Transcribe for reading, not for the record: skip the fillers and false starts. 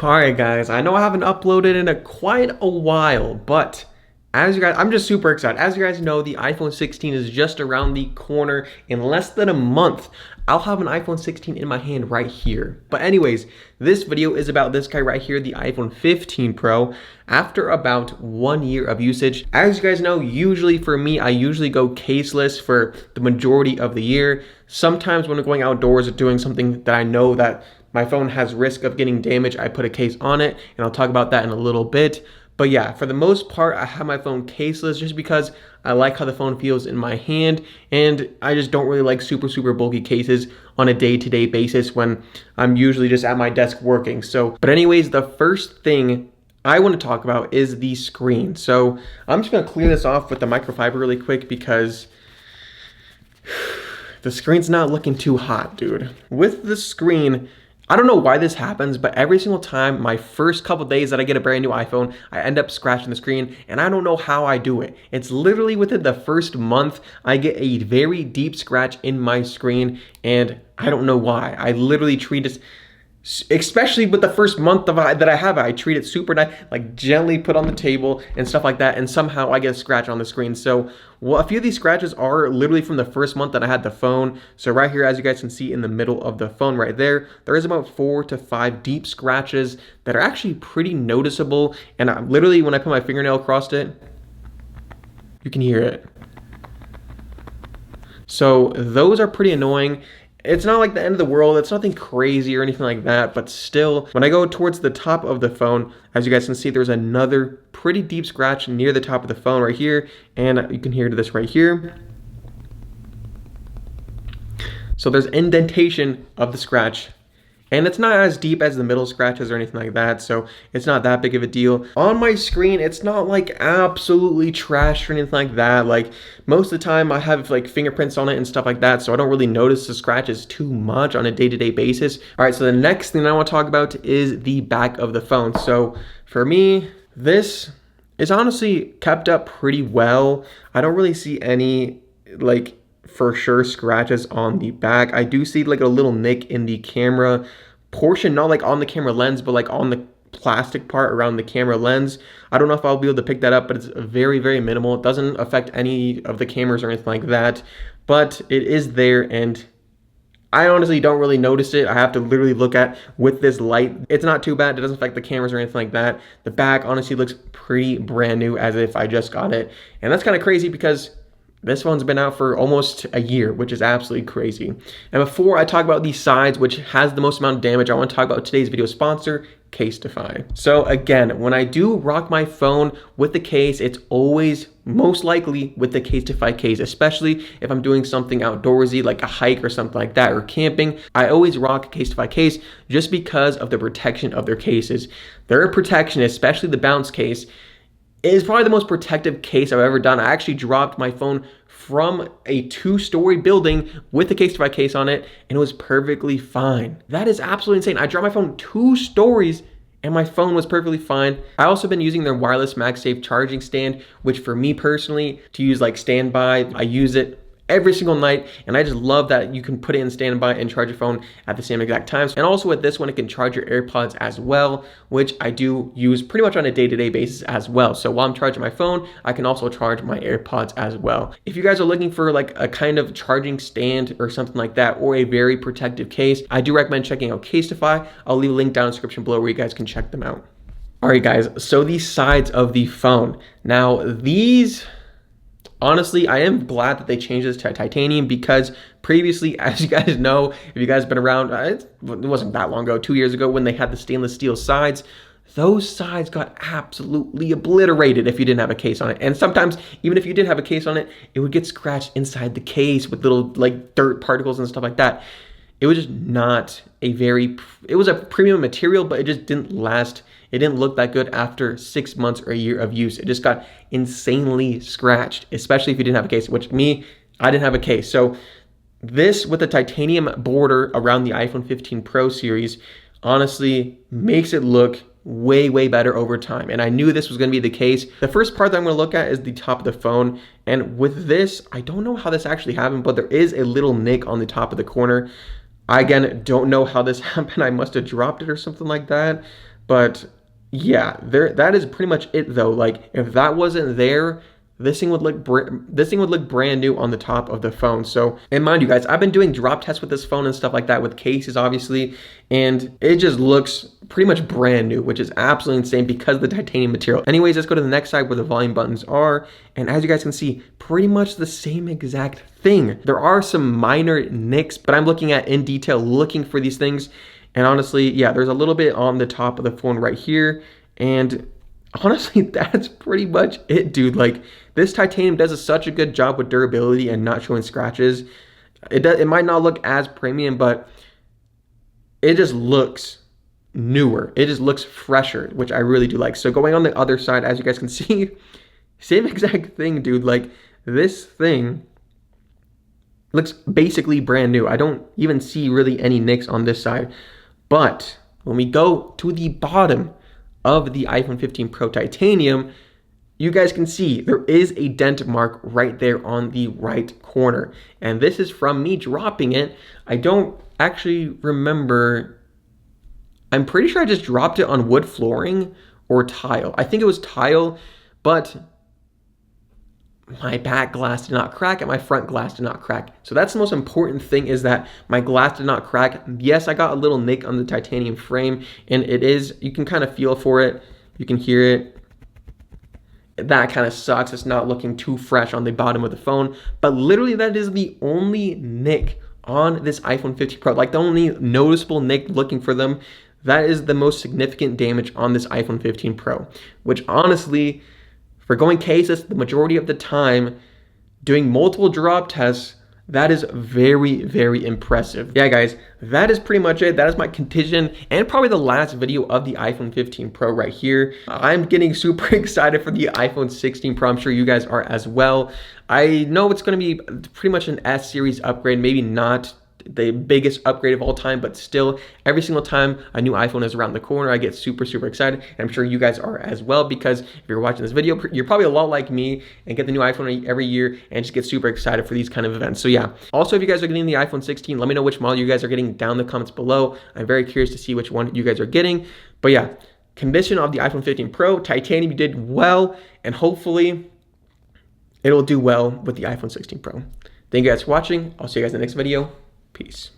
Alright guys, I know I haven't uploaded in quite a while, but I'm just super excited. As you guys know, the iPhone 16 is just around the corner. In less than a month, I'll have an iPhone 16 in my hand right here. But anyways, this video is about this guy right here, the iPhone 15 Pro. After about 1 year of usage, as you guys know, usually for me, I usually go caseless for the majority of the year. Sometimes when I'm going outdoors or doing something that I know that my phone has risk of getting damaged, I put a case on it, and I'll talk about that in a little bit. But yeah, for the most part, I have my phone caseless just because I like how the phone feels in my hand, and I just don't really like super bulky cases on a day-to-day basis when I'm usually just at my desk working. But anyways, the first thing I want to talk about is the screen. So I'm just gonna clear this off with the microfiber really quick because the screen's not looking too hot, dude. With the screen, I don't know why this happens, but every single time, my first couple days that I get a brand new iPhone, I end up scratching the screen, and I don't know how I do it. It's literally within the first month, I get a very deep scratch in my screen, and I don't know why. I literally treat it, especially with the first month that I have it, I treat it super nice, like gently put on the table and stuff like that, and somehow I get a scratch on the screen. So a few of these scratches are literally from the first month that I had the phone. So right here, as you guys can see in the middle of the phone right there is about 4 to 5 deep scratches that are actually pretty noticeable. And literally when I put my fingernail across it, you can hear it. So those are pretty annoying. It's not like the end of the world, it's nothing crazy or anything like that, but still, when I go towards the top of the phone, as you guys can see, there's another pretty deep scratch near the top of the phone right here, and you can hear this right here. So there's indentation of the scratch, and it's not as deep as the middle scratches or anything like that, so it's not that big of a deal. On my screen, it's not like absolutely trash or anything like that. Like most of the time I have like fingerprints on it and stuff like that, so I don't really notice the scratches too much on a day-to-day basis. All right, so the next thing I want to talk about is the back of the phone. So for me, this is honestly kept up pretty well. I don't really see any like for sure scratches on the back. I do see like a little nick in the camera portion, not like on the camera lens, but like on the plastic part around the camera lens. I don't know if I'll be able to pick that up, but it's very minimal. It doesn't affect any of the cameras or anything like that, but it is there, and I honestly don't really notice it. I have to literally look at with this light. It's not too bad. It doesn't affect the cameras or anything like that. The back honestly looks pretty brand new, as if I just got it, and that's kind of crazy because this phone's been out for almost a year, which is absolutely crazy. And before I talk about these sides, which has the most amount of damage, I want to talk about today's video sponsor, Casetify. So again, when I do rock my phone with the case, it's always most likely with the Casetify case, especially if I'm doing something outdoorsy like a hike or something like that, or camping. I always rock a Casetify case just because of the protection of their cases. Their protection, especially the bounce case, is probably the most protective case I've ever done. I actually dropped my phone from a 2-story building with the Casetify case on it, and it was perfectly fine. That is absolutely insane. I dropped my phone 2 stories and my phone was perfectly fine. I also been using their wireless MagSafe charging stand, which for me personally, to use like standby, I use it every single night, and I just love that you can put it in standby and charge your phone at the same exact times. And also with this one, it can charge your AirPods as well, which I do use pretty much on a day-to-day basis as well. So while I'm charging my phone, I can also charge my AirPods as well. If you guys are looking for like a kind of charging stand or something like that, or a very protective case, I do recommend checking out Casetify. I'll leave a link down in the description below where you guys can check them out. All right, guys, so these sides of the phone. Now these, honestly, I am glad that they changed this to titanium because previously, as you guys know, if you guys have been around, it wasn't that long ago, 2 years ago when they had the stainless steel sides, those sides got absolutely obliterated if you didn't have a case on it. And sometimes, even if you did have a case on it, it would get scratched inside the case with little like dirt particles and stuff like that. It was just not it was a premium material, but it just didn't last. It didn't look that good after 6 months or a year of use. It just got insanely scratched, especially if you didn't have a case, which I didn't have a case. So this with the titanium border around the iPhone 15 Pro series honestly makes it look way better over time. And I knew this was gonna be the case. The first part that I'm gonna look at is the top of the phone. And with this, I don't know how this actually happened, but there is a little nick on the top of the corner. I, again, don't know how this happened. I must have dropped it or something like that. But yeah, that is pretty much it though. Like if that wasn't there, this thing would look brand new on the top of the phone. So, and mind you guys, I've been doing drop tests with this phone and stuff like that with cases obviously, and it just looks pretty much brand new, which is absolutely insane because of the titanium material. Anyways, let's go to the next side where the volume buttons are, and as you guys can see, pretty much the same exact thing. There are some minor nicks, but I'm looking at in detail, looking for these things. And honestly, yeah, there's a little bit on the top of the phone right here. And honestly, that's pretty much it, dude. Like, this titanium does such a good job with durability and not showing scratches. It might not look as premium, but it just looks newer. It just looks fresher, which I really do like. So going on the other side, as you guys can see, same exact thing, dude. Like, this thing looks basically brand new. I don't even see really any nicks on this side. But when we go to the bottom of the iPhone 15 Pro Titanium, you guys can see there is a dent mark right there on the right corner. And this is from me dropping it. I don't actually remember. I'm pretty sure I just dropped it on wood flooring or tile. I think it was tile, but my back glass did not crack and my front glass did not crack. So that's the most important thing, is that my glass did not crack. Yes, I got a little nick on the titanium frame, and it is, you can kind of feel for it. You can hear it. That kind of sucks. It's not looking too fresh on the bottom of the phone, but literally that is the only nick on this iPhone 15 Pro. Like the only noticeable nick, looking for them. That is the most significant damage on this iPhone 15 Pro, which honestly, for going cases the majority of the time, doing multiple drop tests, that is very, very impressive. Yeah, guys, that is pretty much it. That is my condition and probably the last video of the iPhone 15 Pro right here. I'm getting super excited for the iPhone 16 Pro. I'm sure you guys are as well. I know it's going to be pretty much an S series upgrade, maybe not the biggest upgrade of all time, but still, every single time a new iPhone is around the corner, I get super, super excited. And I'm sure you guys are as well, because if you're watching this video, you're probably a lot like me and get the new iPhone every year and just get super excited for these kind of events. So yeah, also if you guys are getting the iPhone 16, let me know which model you guys are getting down in the comments below. I'm very curious to see which one you guys are getting. But yeah, condition of the iPhone 15 Pro, titanium, you did well, and hopefully it'll do well with the iPhone 16 Pro. Thank you guys for watching. I'll see you guys in the next video. Peace.